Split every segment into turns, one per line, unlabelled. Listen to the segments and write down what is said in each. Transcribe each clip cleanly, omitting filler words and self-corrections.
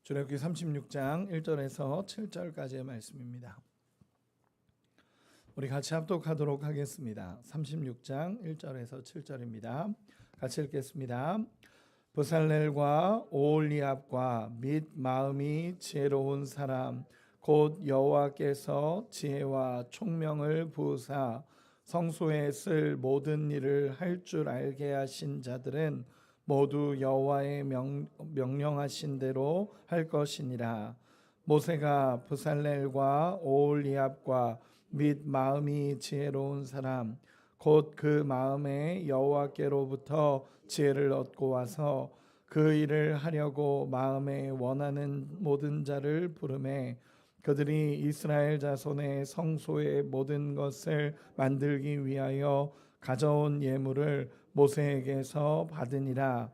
출애굽기 36장 1절에서 7절까지의 말씀입니다. 우리 같이 합독하도록 하겠습니다. 36장 1절에서 7절입니다. 같이 읽겠습니다. 브살렐과 오홀리압과 및 마음이 지혜로운 사람 곧 여호와께서 지혜와 총명을 부으사 성소에 쓸 모든 일을 할 줄 알게 하신 자들은 모두 여호와의 명령하신 대로 할 것이니라. 모세가 브살렐과 오홀리압과 및 마음이 지혜로운 사람 곧 그 마음에 여호와께로부터 지혜를 얻고 와서 그 일을 하려고 마음에 원하는 모든 자를 부르매 그들이 이스라엘 자손의 성소의 모든 것을 만들기 위하여 가져온 예물을 모세에게서 받으니라.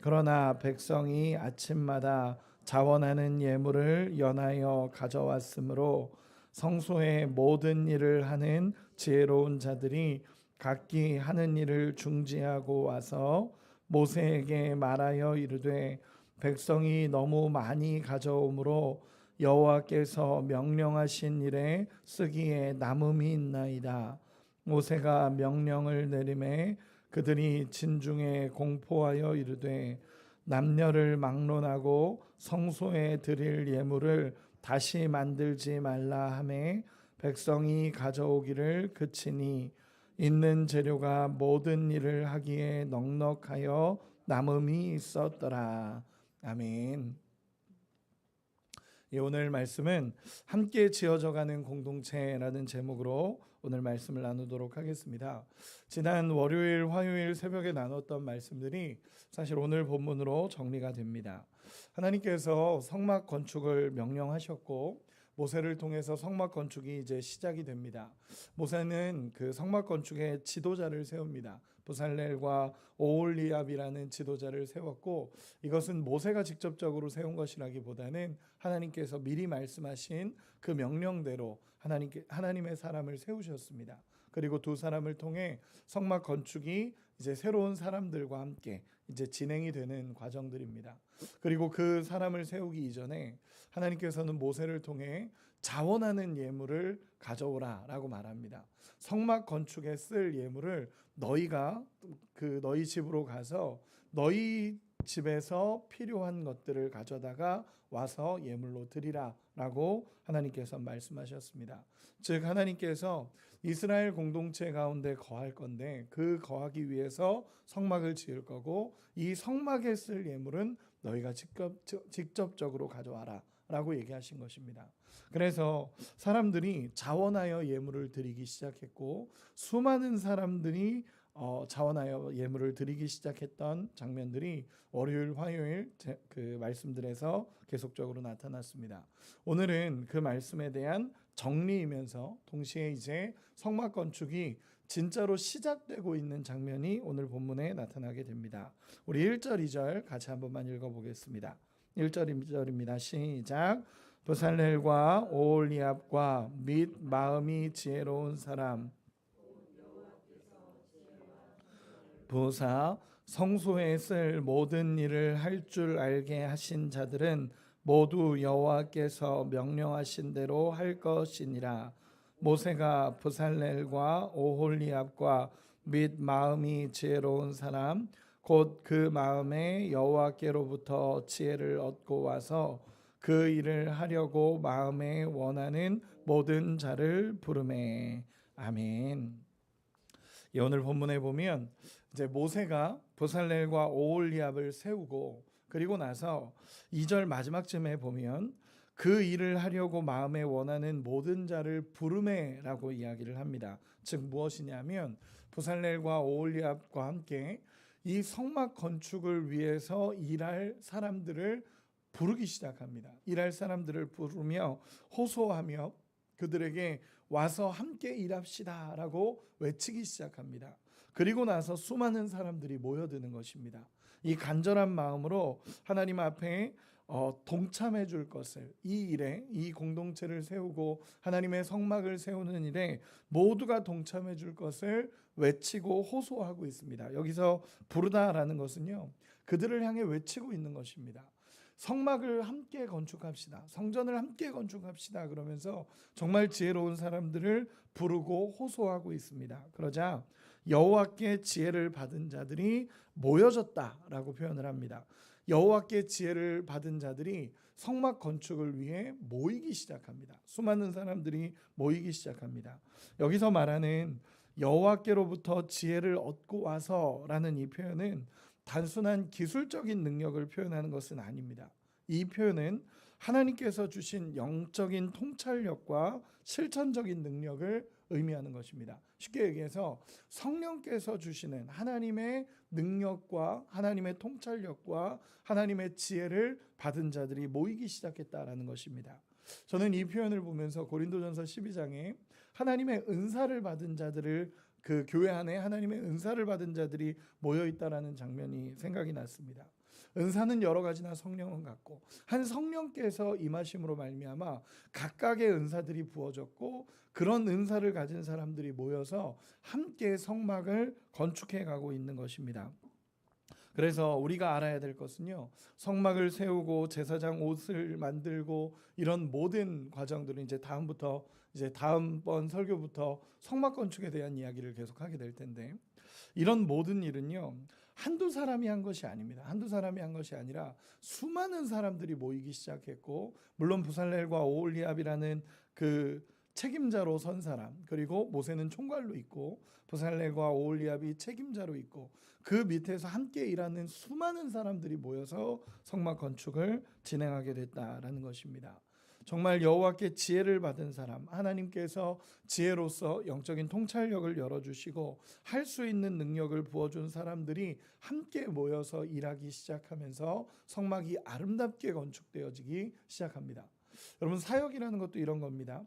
그러나 백성이 아침마다 자원하는 예물을 연하여 가져왔으므로 성소의 모든 일을 하는 지혜로운 자들이 각기 하는 일을 중지하고 와서 모세에게 말하여 이르되 백성이 너무 많이 가져오므로 여호와께서 명령하신 일에 쓰기에 남음이 있나이다. 모세가 명령을 내리매 그들이 진중에 공포하여 이르되 남녀를 막론하고 성소에 드릴 예물을 다시 만들지 말라 하매 백성이 가져오기를 그치니 있는 재료가 모든 일을 하기에 넉넉하여 남음이 있었더라. 아멘. 오늘 말씀은 함께 지어져가는 공동체라는 제목으로 오늘 말씀을 나누도록 하겠습니다. 지난 월요일, 화요일 새벽에 나눴던 말씀들이 사실 오늘 본문으로 정리가 됩니다. 하나님께서 성막 건축을 명령하셨고 모세를 통해서 성막 건축이 이제 시작이 됩니다. 모세는 그 성막 건축의 지도자를 세웁니다. 브살렐과 오홀리압이라는 지도자를 세웠고 이것은 모세가 직접적으로 세운 것이라기보다는 하나님께서 미리 말씀하신 그 명령대로 하나님의 사람을 세우셨습니다. 그리고 두 사람을 통해 성막 건축이 이제 새로운 사람들과 함께 이제 진행이 되는 과정들입니다. 그리고 그 사람을 세우기 이전에 하나님께서는 모세를 통해 자원하는 예물을 가져오라라고 말합니다. 성막 건축에 쓸 예물을 너희가 너희 집으로 가서 너희 집에서 필요한 것들을 가져다가 와서 예물로 드리라라고 하나님께서 말씀하셨습니다. 즉 하나님께서 이스라엘 공동체 가운데 거할 건데 그 거하기 위해서 성막을 지을 거고 이 성막에 쓸 예물은 너희가 직접적으로 가져와라 라고 얘기하신 것입니다. 그래서 사람들이 자원하여 예물을 드리기 시작했고 수많은 사람들이 자원하여 예물을 드리기 시작했던 장면들이 월요일, 화요일 그 말씀들에서 계속적으로 나타났습니다. 오늘은 그 말씀에 대한 정리이면서 동시에 이제 성막 건축이 진짜로 시작되고 있는 장면이 오늘 본문에 나타나게 됩니다. 우리 1절, 2절 같이 한 번만 읽어보겠습니다. 1절, 2절입니다. 시작. 브살렐과 오홀리압과 및 마음이 지혜로운 사람 부사 성소에 쓸 모든 일을 할 줄 알게 하신 자들은 모두 여호와께서 명령하신 대로 할 것이니라. 모세가 브살렐과 오홀리압과 및 마음이 지혜로운 사람 곧 그 마음에 여호와께로부터 지혜를 얻고 와서 그 일을 하려고 마음에 원하는 모든 자를 부르매. 아멘. 오늘 본문에 보면 이제 모세가 브살렐과 오홀리압을 세우고 그리고 나서 2절 마지막쯤에 보면 그 일을 하려고 마음에 원하는 모든 자를 부르매라고 이야기를 합니다. 즉 무엇이냐면 브살렐과 오홀리압과 함께 이 성막 건축을 위해서 일할 사람들을 부르기 시작합니다. 일할 사람들을 부르며 호소하며 그들에게 와서 함께 일합시다 라고 외치기 시작합니다. 그리고 나서 수많은 사람들이 모여드는 것입니다. 이 간절한 마음으로 하나님 앞에 동참해 줄 것을, 이 일에, 이 공동체를 세우고 하나님의 성막을 세우는 일에 모두가 동참해 줄 것을 외치고 호소하고 있습니다. 여기서 부르다라는 것은요, 그들을 향해 외치고 있는 것입니다. 성막을 함께 건축합시다. 성전을 함께 건축합시다. 그러면서 정말 지혜로운 사람들을 부르고 호소하고 있습니다. 그러자 여호와께 지혜를 받은 자들이 모여졌다라고 표현을 합니다. 여호와께 지혜를 받은 자들이 성막 건축을 위해 모이기 시작합니다. 수많은 사람들이 모이기 시작합니다. 여기서 말하는 여호와께로부터 지혜를 얻고 와서라는 이 표현은 단순한 기술적인 능력을 표현하는 것은 아닙니다. 이 표현은 하나님께서 주신 영적인 통찰력과 실천적인 능력을 의미하는 것입니다. 쉽게 얘기해서 성령께서 주시는 하나님의 능력과 하나님의 통찰력과 하나님의 지혜를 받은 자들이 모이기 시작했다라는 것입니다. 저는 이 표현을 보면서 고린도전서 12장에 하나님의 은사를 받은 자들을 그 교회 안에 하나님의 은사를 받은 자들이 모여 있다라는 장면이 생각이 났습니다. 은사는 여러 가지나 성령은 같고 한 성령께서 임하심으로 말미암아 각각의 은사들이 부어졌고 그런 은사를 가진 사람들이 모여서 함께 성막을 건축해 가고 있는 것입니다. 그래서 우리가 알아야 될 것은요, 성막을 세우고 제사장 옷을 만들고 이런 모든 과정들은 이제 다음부터 이제 다음번 설교부터 성막 건축에 대한 이야기를 계속하게 될 텐데, 이런 모든 일은요 한두 사람이 한 것이 아닙니다. 한두 사람이 한 것이 아니라 수많은 사람들이 모이기 시작했고, 물론 부살렐과 오홀리압이라는 그 책임자로 선 사람, 그리고 모세는 총괄로 있고 부살렐과 오홀리압이 책임자로 있고 그 밑에서 함께 일하는 수많은 사람들이 모여서 성막 건축을 진행하게 됐다라는 것입니다. 정말 여호와께 지혜를 받은 사람, 하나님께서 지혜로서 영적인 통찰력을 열어주시고 할 수 있는 능력을 부어준 사람들이 함께 모여서 일하기 시작하면서 성막이 아름답게 건축되어지기 시작합니다. 여러분, 사역이라는 것도 이런 겁니다.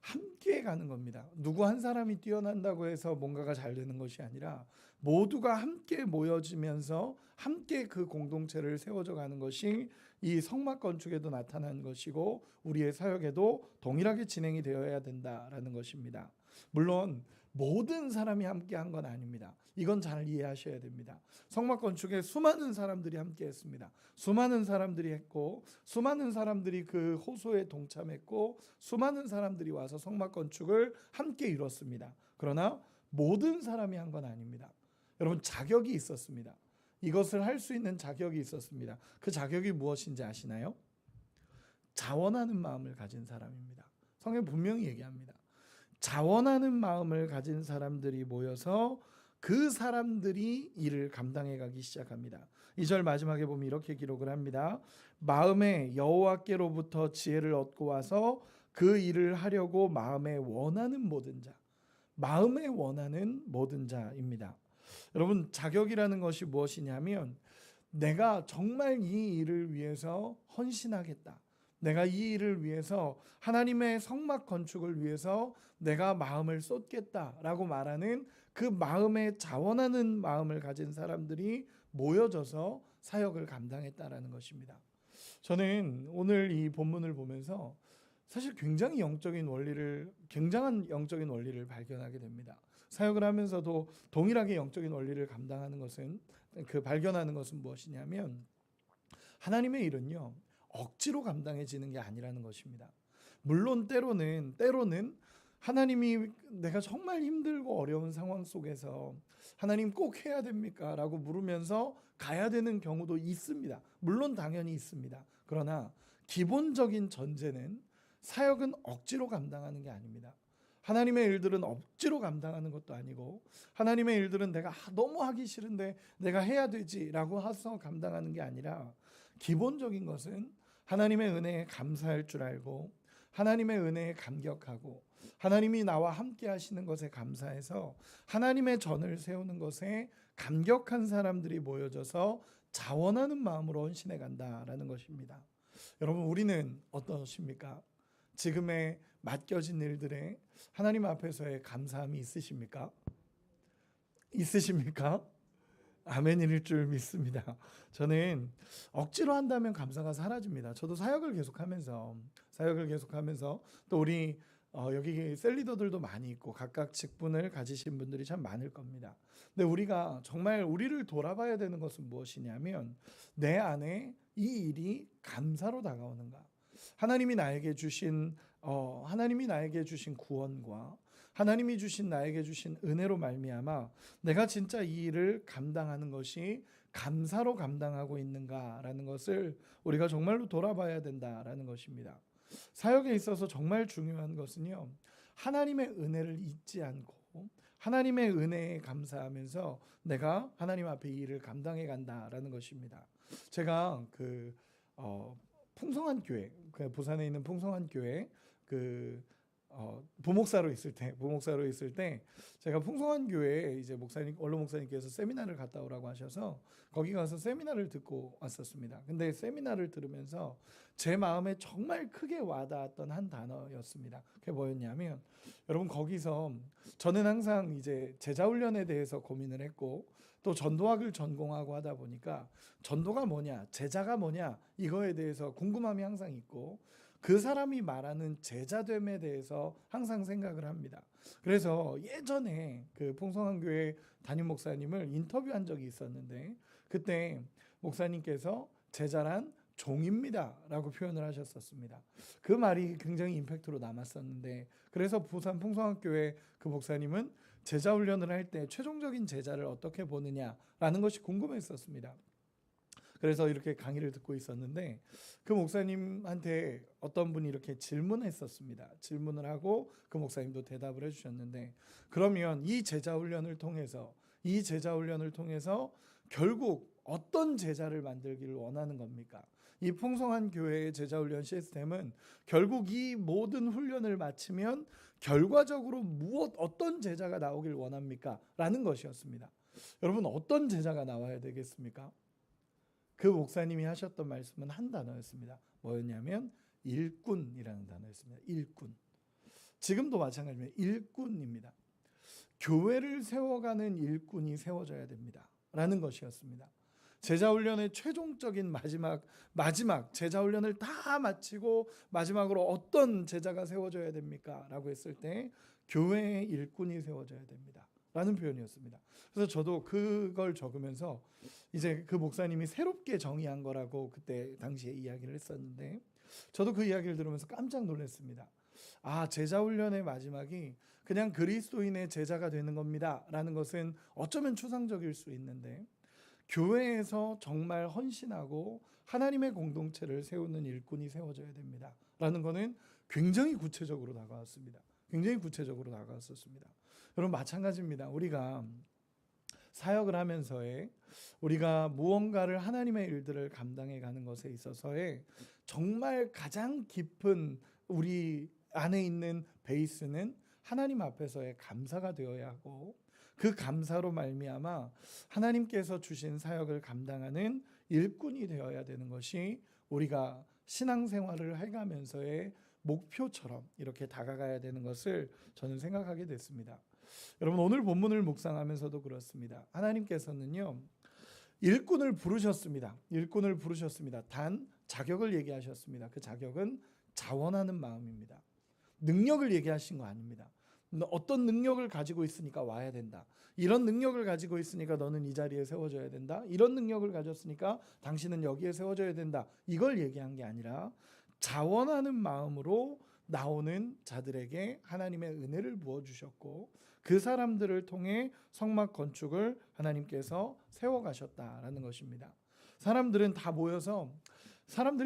함께 가는 겁니다. 누구 한 사람이 뛰어난다고 해서 뭔가가 잘 되는 것이 아니라 모두가 함께 모여지면서 함께 그 공동체를 세워져 가는 것이 이 성막 건축에도 나타나는 것이고 우리의 사역에도 동일하게 진행이 되어야 된다라는 것입니다. 물론 모든 사람이 함께 한 건 아닙니다. 이건 잘 이해하셔야 됩니다. 성막 건축에 수많은 사람들이 함께 했습니다. 수많은 사람들이 했고 수많은 사람들이 그 호소에 동참했고 수많은 사람들이 와서 성막 건축을 함께 이뤘습니다. 그러나 모든 사람이 한 건 아닙니다. 여러분, 자격이 있었습니다. 이것을 할 수 있는 자격이 있었습니다. 그 자격이 무엇인지 아시나요? 자원하는 마음을 가진 사람입니다. 성경 분명히 얘기합니다. 자원하는 마음을 가진 사람들이 모여서 그 사람들이 일을 감당해 가기 시작합니다. 2절 마지막에 보면 이렇게 기록을 합니다. 마음에 여호와께로부터 지혜를 얻고 와서 그 일을 하려고 마음에 원하는 모든 자, 마음에 원하는 모든 자입니다. 여러분, 자격이라는 것이 무엇이냐면 내가 정말 이 일을 위해서 헌신하겠다, 내가 이 일을 위해서 하나님의 성막 건축을 위해서 내가 마음을 쏟겠다라고 말하는 그 마음에 자원하는 마음을 가진 사람들이 모여져서 사역을 감당했다라는 것입니다. 저는 오늘 이 본문을 보면서 사실 굉장한 영적인 원리를 발견하게 됩니다. 사역을 하면서도 동일하게 영적인 원리를 감당하는 것은, 발견하는 것은 무엇이냐면 하나님의 일은요 억지로 감당해지는 게 아니라는 것입니다. 물론 때로는 하나님이 내가 정말 힘들고 어려운 상황 속에서 하나님 꼭 해야 됩니까? 라고 물으면서 가야 되는 경우도 있습니다. 물론 당연히 있습니다. 그러나 기본적인 전제는 사역은 억지로 감당하는 게 아닙니다. 하나님의 일들은 억지로 감당하는 것도 아니고 하나님의 일들은 내가 너무 하기 싫은데 내가 해야 되지라고 해서 감당하는 게 아니라 기본적인 것은 하나님의 은혜에 감사할 줄 알고 하나님의 은혜에 감격하고 하나님이 나와 함께 하시는 것에 감사해서 하나님의 전을 세우는 것에 감격한 사람들이 모여져서 자원하는 마음으로 헌신해 간다라는 것입니다. 여러분, 우리는 어떠십니까? 지금의 맡겨진 일들에 하나님 앞에서의 감사함이 있으십니까? 있으십니까? 아멘일 줄 믿습니다. 저는 억지로 한다면 감사가 사라집니다. 저도 사역을 계속하면서 또 우리 여기 셀리더들도 많이 있고 각각 직분을 가지신 분들이 참 많을 겁니다. 근데 우리가 정말 우리를 돌아봐야 되는 것은 무엇이냐면 내 안에 이 일이 감사로 다가오는가? 하나님이 나에게 주신 구원과 하나님이 주신 나에게 주신 은혜로 말미암아 내가 진짜 이 일을 감당하는 것이 감사로 감당하고 있는가라는 것을 우리가 정말로 돌아봐야 된다라는 것입니다. 사역에 있어서 정말 중요한 것은요, 하나님의 은혜를 잊지 않고 하나님의 은혜에 감사하면서 내가 하나님 앞에 이 일을 감당해 간다라는 것입니다. 제가 풍성한 교회, 부산에 있는 풍성한 교회 부목사로 있을 때 제가 풍성한 교회에 이제 원로 목사님께서 세미나를 갔다 오라고 하셔서 거기 가서 세미나를 듣고 왔었습니다. 근데 세미나를 들으면서 제 마음에 정말 크게 와닿았던 한 단어였습니다. 그게 뭐였냐면, 여러분, 거기서 저는 항상 이제 제자 훈련에 대해서 고민을 했고 또 전도학을 전공하고 하다 보니까 전도가 뭐냐, 제자가 뭐냐, 이거에 대해서 궁금함이 항상 있고 그 사람이 말하는 제자됨에 대해서 항상 생각을 합니다. 그래서 예전에 그 풍성한 교회 담임 목사님을 인터뷰한 적이 있었는데, 그때 목사님께서 제자란 종입니다 라고 표현을 하셨었습니다. 그 말이 굉장히 임팩트로 남았었는데, 그래서 부산 풍성한 교회 그 목사님은 제자 훈련을 할 때 최종적인 제자를 어떻게 보느냐라는 것이 궁금했었습니다. 그래서 이렇게 강의를 듣고 있었는데 그 목사님한테 어떤 분이 이렇게 질문했었습니다. 질문을 하고 그 목사님도 대답을 해주셨는데, 그러면 이 제자 훈련을 통해서 결국 어떤 제자를 만들기를 원하는 겁니까? 이 풍성한 교회의 제자 훈련 시스템은 결국 이 모든 훈련을 마치면 결과적으로 어떤 제자가 나오길 원합니까? 라는 것이었습니다. 여러분, 어떤 제자가 나와야 되겠습니까? 그 목사님이 하셨던 말씀은 한 단어였습니다. 뭐였냐면 일꾼이라는 단어였습니다. 일꾼. 지금도 마찬가지입니다. 일꾼입니다. 교회를 세워가는 일꾼이 세워져야 됩니다 라는 것이었습니다. 제자훈련의 최종적인 마지막 제자훈련을 다 마치고 마지막으로 어떤 제자가 세워져야 됩니까? 라고 했을 때 교회의 일꾼이 세워져야 됩니다 라는 표현이었습니다. 그래서 저도 그걸 적으면서 이제 그 목사님이 새롭게 정의한 거라고 그때 당시에 이야기를 했었는데, 저도 그 이야기를 들으면서 깜짝 놀랐습니다. 제자훈련의 마지막이 그냥 그리스도인의 제자가 되는 겁니다 라는 것은 어쩌면 추상적일 수 있는데, 교회에서 정말 헌신하고 하나님의 공동체를 세우는 일꾼이 세워져야 됩니다 라는 것은 굉장히 구체적으로 다가왔습니다. 여러분, 마찬가지입니다. 우리가 사역을 하면서에 우리가 무언가를 하나님의 일들을 감당해 가는 것에 있어서의 정말 가장 깊은 우리 안에 있는 베이스는 하나님 앞에서의 감사가 되어야 하고, 그 감사로 말미암아 하나님께서 주신 사역을 감당하는 일꾼이 되어야 되는 것이 우리가 신앙생활을 해가면서의 목표처럼 이렇게 다가가야 되는 것을 저는 생각하게 됐습니다. 여러분, 오늘 본문을 묵상하면서도 그렇습니다. 하나님께서는요, 일꾼을 부르셨습니다. 단 자격을 얘기하셨습니다. 그 자격은 자원하는 마음입니다. 능력을 얘기하신 거 아닙니다. 어떤 능력을 가지고 있으니까 와야 된다. 이런 능력을 가지고 있으니까 너는 이 자리에 세워져야 된다. 이런 능력을 가졌으니까 당신은 여기에 세워져야 된다. 이걸 얘기한 게 아니라 자원하는 마음으로 나오는 자들에게 하나님의 은혜를 부어주셨고 그 사람들을 통해 성막 건축을 하나님께서 세워가셨다라는 것입니다.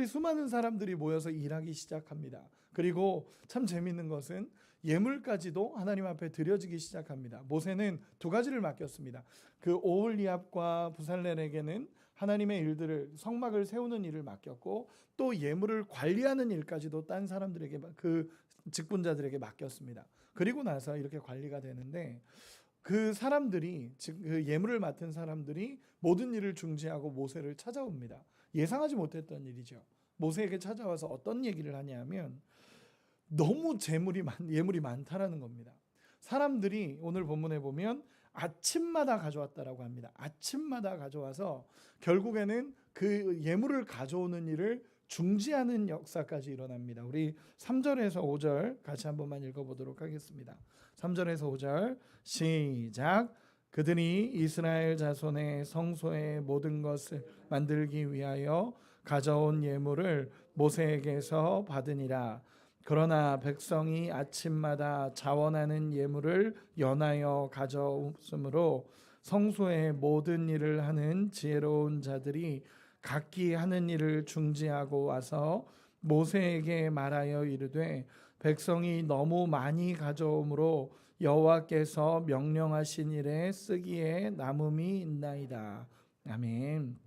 수많은 사람들이 모여서 일하기 시작합니다. 그리고 참 재미있는 것은 예물까지도 하나님 앞에 드려지기 시작합니다. 모세는 두 가지를 맡겼습니다. 그 오홀리압과 부살렐에게는 하나님의 일들을, 성막을 세우는 일을 맡겼고 또 예물을 관리하는 일까지도 딴 사람들에게, 그 직분자들에게 맡겼습니다. 그리고 나서 이렇게 관리가 되는데, 그 사람들이, 즉 그 예물을 맡은 사람들이 모든 일을 중지하고 모세를 찾아옵니다. 예상하지 못했던 일이죠. 모세에게 찾아와서 어떤 얘기를 하냐면 너무 예물이 많다라는 겁니다. 사람들이 오늘 본문에 보면 아침마다 가져왔다라고 합니다. 아침마다 가져와서 결국에는 그 예물을 가져오는 일을 중지하는 역사까지 일어납니다. 우리 3절에서 5절 같이 한 번만 읽어보도록 하겠습니다. 3절에서 5절 시작. 그들이 이스라엘 자손의 성소의 모든 것을 만들기 위하여 가져온 예물을 모세에게서 받으니라. 그러나 백성이 아침마다 자원하는 예물을 연하여 가져오므로 성소의 모든 일을 하는 지혜로운 자들이 각기 하는 일을 중지하고 와서 모세에게 말하여 이르되 백성이 너무 많이 가져오므로 여호와께서 명령하신 일에 쓰기에 남음이 있나이다. 아멘.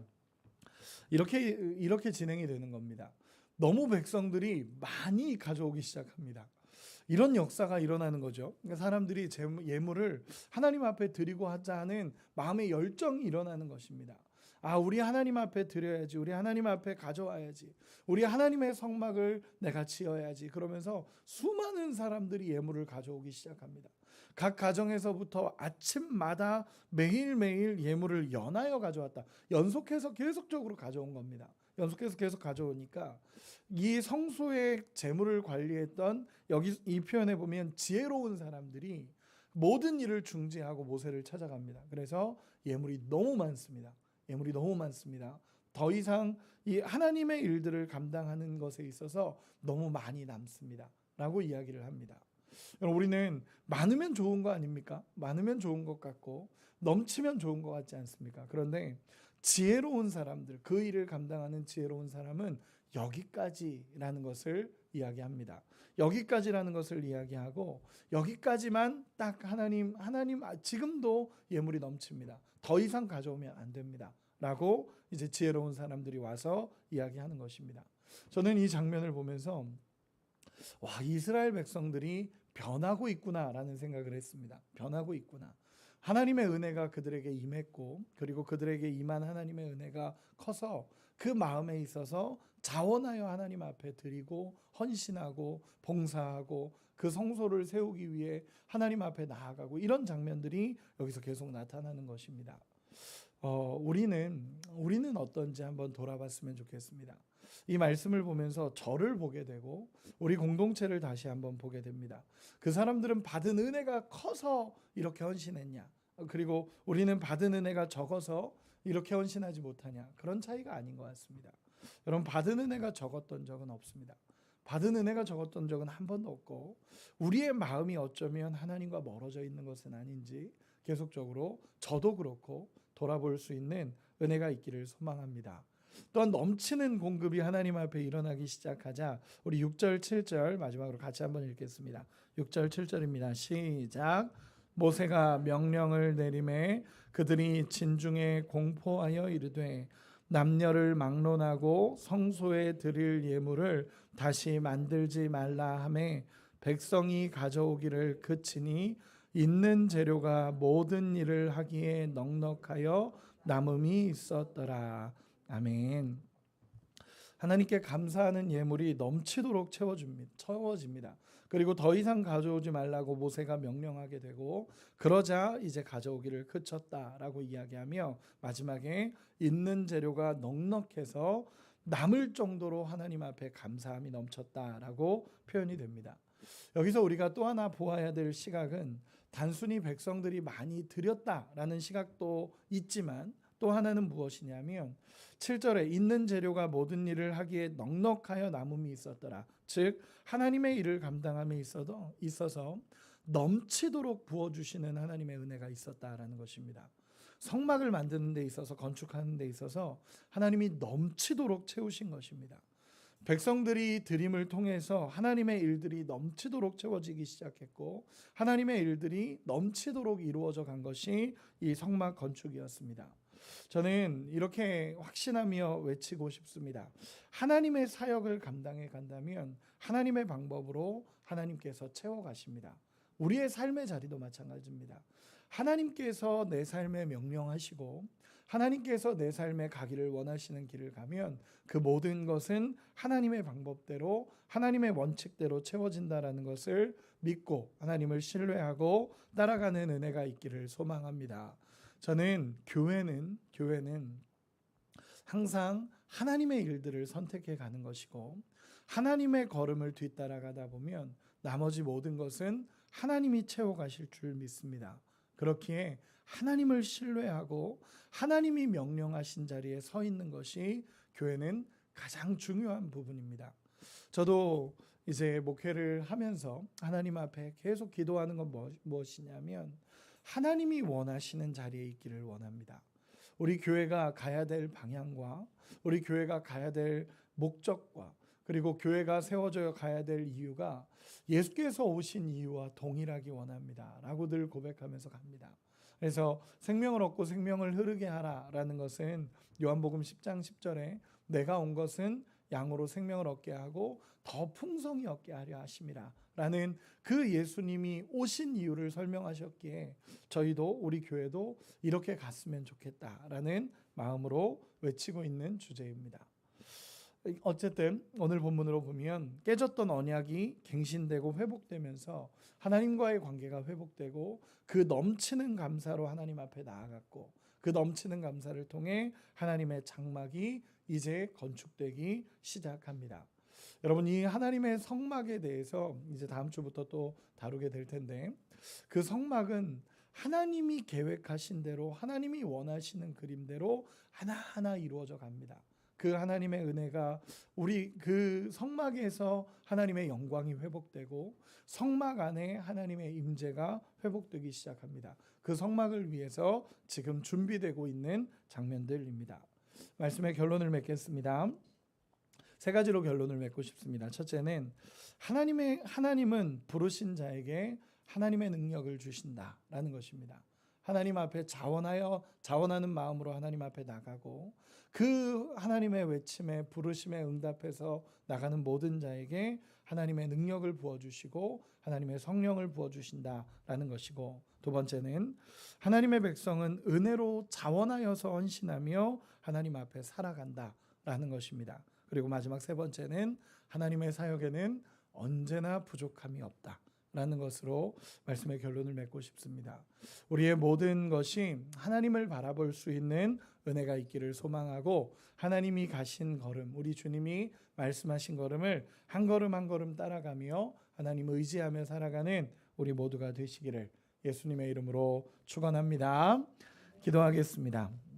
이렇게 진행이 되는 겁니다. 너무 백성들이 많이 가져오기 시작합니다. 이런 역사가 일어나는 거죠. 그러니까 사람들이 예물을 하나님 앞에 드리고 하자는 마음의 열정이 일어나는 것입니다. 아, 우리 하나님 앞에 드려야지. 우리 하나님 앞에 가져와야지. 우리 하나님의 성막을 내가 지어야지. 그러면서 수많은 사람들이 예물을 가져오기 시작합니다. 각 가정에서부터 아침마다 매일매일 예물을 연하여 가져왔다. 연속해서 계속적으로 가져온 겁니다. 연속해서 계속 가져오니까 이 성소의 재물을 관리했던, 여기 이 표현에 보면 지혜로운 사람들이 모든 일을 중지하고 모세를 찾아갑니다. 그래서 예물이 너무 많습니다. 예물이 너무 많습니다. 더 이상 이 하나님의 일들을 감당하는 것에 있어서 너무 많이 남습니다. 라고 이야기를 합니다. 우리는 많으면 좋은 거 아닙니까? 많으면 좋은 것 같고 넘치면 좋은 것 같지 않습니까? 그런데 지혜로운 사람들, 그 일을 감당하는 지혜로운 사람은 여기까지라는 것을 이야기합니다. 여기까지라는 것을 이야기하고 여기까지만 딱 하나님 지금도 예물이 넘칩니다. 더 이상 가져오면 안 됩니다. 라고 이제 지혜로운 사람들이 와서 이야기하는 것입니다. 저는 이 장면을 보면서 와, 이스라엘 백성들이 변하고 있구나라는 생각을 했습니다. 변하고 있구나. 하나님의 은혜가 그들에게 임했고, 그리고 그들에게 임한 하나님의 은혜가 커서 그 마음에 있어서 자원하여 하나님 앞에 드리고 헌신하고 봉사하고 그 성소를 세우기 위해 하나님 앞에 나아가고, 이런 장면들이 여기서 계속 나타나는 것입니다. 우리는 어떤지 한번 돌아봤으면 좋겠습니다. 이 말씀을 보면서 저를 보게 되고 우리 공동체를 다시 한번 보게 됩니다. 그 사람들은 받은 은혜가 커서 이렇게 헌신했냐, 그리고 우리는 받은 은혜가 적어서 이렇게 헌신하지 못하냐, 그런 차이가 아닌 것 같습니다. 여러분, 받은 은혜가 적었던 적은 없습니다. 받은 은혜가 적었던 적은 한 번도 없고, 우리의 마음이 어쩌면 하나님과 멀어져 있는 것은 아닌지 계속적으로 저도 그렇고 돌아볼 수 있는 은혜가 있기를 소망합니다. 또한 넘치는 공급이 하나님 앞에 일어나기 시작하자 우리 6절 7절 마지막으로 같이 한번 읽겠습니다. 6절 7절입니다. 시작. 모세가 명령을 내림에 그들이 진중에 공포하여 이르되 남녀를 막론하고 성소에 드릴 예물을 다시 만들지 말라 하매 백성이 가져오기를 그치니 있는 재료가 모든 일을 하기에 넉넉하여 남음이 있었더라. 아멘. 하나님께 감사하는 예물이 넘치도록 채워집니다. 그리고 더 이상 가져오지 말라고 모세가 명령하게 되고, 그러자 이제 가져오기를 그쳤다라고 이야기하며 마지막에 있는 재료가 넉넉해서 남을 정도로 하나님 앞에 감사함이 넘쳤다라고 표현이 됩니다. 여기서 우리가 또 하나 보아야 될 시각은 단순히 백성들이 많이 드렸다라는 시각도 있지만, 또 하나는 무엇이냐면 7절에 있는 재료가 모든 일을 하기에 넉넉하여 남음이 있었더라. 즉 하나님의 일을 감당함에 있어서 넘치도록 부어주시는 하나님의 은혜가 있었다라는 것입니다. 성막을 만드는 데 있어서, 건축하는 데 있어서 하나님이 넘치도록 채우신 것입니다. 백성들이 드림을 통해서 하나님의 일들이 넘치도록 채워지기 시작했고, 하나님의 일들이 넘치도록 이루어져 간 것이 이 성막 건축이었습니다. 저는 이렇게 확신하며 외치고 싶습니다. 하나님의 사역을 감당해 간다면 하나님의 방법으로 하나님께서 채워가십니다. 우리의 삶의 자리도 마찬가지입니다. 하나님께서 내 삶에 명령하시고 하나님께서 내 삶에 가기를 원하시는 길을 가면 그 모든 것은 하나님의 방법대로, 하나님의 원칙대로 채워진다라는 것을 믿고 하나님을 신뢰하고 따라가는 은혜가 있기를 소망합니다. 저는 교회는 항상 하나님의 일들을 선택해 가는 것이고, 하나님의 걸음을 뒤따라가다 보면 나머지 모든 것은 하나님이 채워가실 줄 믿습니다. 그렇기에 하나님을 신뢰하고 하나님이 명령하신 자리에 서 있는 것이 교회는 가장 중요한 부분입니다. 저도 이제 목회를 하면서 하나님 앞에 계속 기도하는 건 무엇이냐면 하나님이 원하시는 자리에 있기를 원합니다. 우리 교회가 가야 될 방향과 우리 교회가 가야 될 목적과 그리고 교회가 세워져 가야 될 이유가 예수께서 오신 이유와 동일하기 원합니다 라고 늘 고백하면서 갑니다. 그래서 생명을 얻고 생명을 흐르게 하라라는 것은 요한복음 10장 10절에 내가 온 것은 양으로 생명을 얻게 하고 더 풍성히 얻게 하려 하심이라 라는 그 예수님이 오신 이유를 설명하셨기에 저희도 우리 교회도 이렇게 갔으면 좋겠다라는 마음으로 외치고 있는 주제입니다. 어쨌든 오늘 본문으로 보면 깨졌던 언약이 갱신되고 회복되면서 하나님과의 관계가 회복되고 그 넘치는 감사로 하나님 앞에 나아갔고 그 넘치는 감사를 통해 하나님의 장막이 이제 건축되기 시작합니다. 여러분, 이 하나님의 성막에 대해서 이제 다음 주부터 또 다루게 될 텐데 그 성막은 하나님이 계획하신 대로 하나님이 원하시는 그림대로 하나하나 이루어져 갑니다. 그 하나님의 은혜가 우리 그 성막에서 하나님의 영광이 회복되고 성막 안에 하나님의 임재가 회복되기 시작합니다. 그 성막을 위해서 지금 준비되고 있는 장면들입니다. 말씀의 결론을 맺겠습니다. 세 가지로 결론을 맺고 싶습니다. 첫째는 하나님은 부르신 자에게 하나님의 능력을 주신다라는 것입니다. 하나님 앞에 자원하는 마음으로 하나님 앞에 나가고 그 하나님의 외침에 부르심에 응답해서 나가는 모든 자에게 하나님의 능력을 부어주시고 하나님의 성령을 부어주신다라는 것이고, 두 번째는 하나님의 백성은 은혜로 자원하여서 헌신하며 하나님 앞에 살아간다라는 것입니다. 그리고 마지막 세 번째는 하나님의 사역에는 언제나 부족함이 없다 라는 것으로 말씀의 결론을 맺고 싶습니다. 우리의 모든 것이 하나님을 바라볼 수 있는 은혜가 있기를 소망하고 하나님이 가신 걸음, 우리 주님이 말씀하신 걸음을 한 걸음 한 걸음 따라가며 하나님을 의지하며 살아가는 우리 모두가 되시기를 예수님의 이름으로 축원합니다. 기도하겠습니다.